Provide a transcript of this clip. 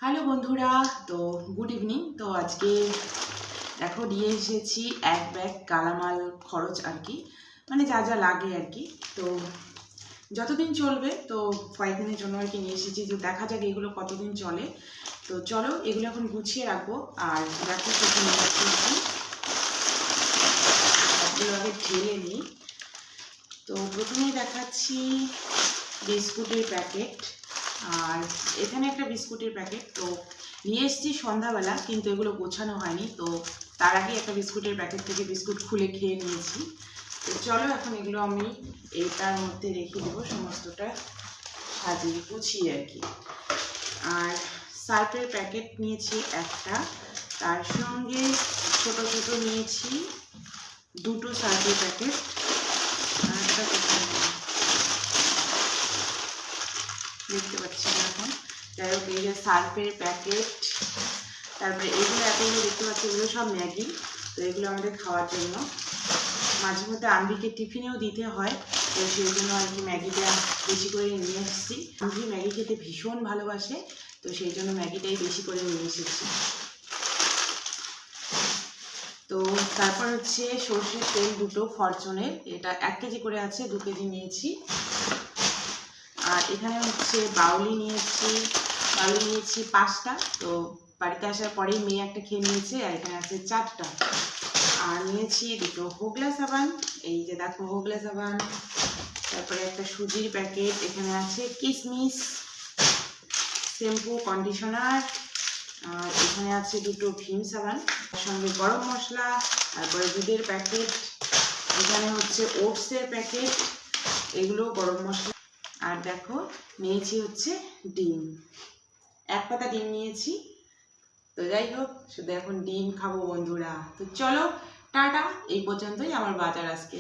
Hello বন্ধুরা, তো good evening. তো আজকে দেখো নিয়ে এসেছি এক ব্যাগ কালামাল খরচ আর কি, মানে যা যা লাগে আর কি। তো যতদিন চলবে, তো কয়েকদিনের জন্য আর কি নিয়ে এসেছি। তো দেখা যাক এগুলো কতদিন চলে। তো চলো এগুলো এখন গুছিয়ে রাখবো। আর দেখো কিছু নিয়ে এসেছি, সবগুলো আগে ঢেলে নিই। তো প্রথমেই দেখাচ্ছি বিস্কুটের প্যাকেট। আর এখানে একটা বিস্কুটের প্যাকেট তো নিয়ে এসেছি সন্ধ্যাবেলা, কিন্তু এগুলো গোছানো হয়নি। তো তার আগে একটা বিস্কুটের প্যাকেট থেকে বিস্কুট খুলে খেয়ে নিয়েছি। তো চলো এখন এগুলো আমি এটার মধ্যে রেখে দেবো, সমস্তটা সাজিয়ে গুছিয়ে আর কি। আর সার্ফের প্যাকেট নিয়েছি একটা, তার সঙ্গে ছোট ছোট নিয়েছি দুটো সার্ফের প্যাকেট। আর একটা দেখতে পাচ্ছি না এখন, যাই হোক এই যে সার্ফের প্যাকেট। তারপরে এগুলো এতগুলো দেখতে পাচ্ছি, এগুলো সব ম্যাগি। তো এগুলো আমাদের খাওয়ার জন্য, মাঝে মধ্যে আম্বিকে টিফিনেও দিতে হয়। তো সেই জন্য আর কি ম্যাগিটা বেশি করে নিয়ে এসেছি। আম্বি ম্যাগি খেতে ভীষণ ভালোবাসে, তো সেই জন্য ম্যাগিটাই বেশি করে নিয়ে এসেছি। তো তারপর হচ্ছে সর্ষের তেল দুটো ফরচুনের, এটা 1 কেজি করে আছে, 2 কেজি নিয়েছি। আর এখানে হচ্ছে বাউলি নিয়েছি 5টা। তো বাড়িতে আসার পরেই মেয়ে একটা খেয়ে নিয়েছে, আর এখানে আছে 4টা। আর নিয়েছি দুটো হোগলা সাবান, এই যে দেখো হোগলা সাবান। তারপরে একটা সুজির প্যাকেট, এখানে আছে কিশমিশ, শ্যাম্পু, কন্ডিশনার। আর এখানে আছে দুটো ভীম সাবান, তার সঙ্গে গরম মশলা, তারপরে দুধের প্যাকেট, এখানে হচ্ছে ওটসের প্যাকেট, এগুলো গরম মশলা। আর দেখো নিয়েছি হচ্ছে ডিম, 1 পাতা ডিম নিয়েছি। তো যাই হোক, শুধু এখন ডিম খাবো বন্ধুরা। তো চলো টাটা, এই পর্যন্তই আমার বাজার আজকে।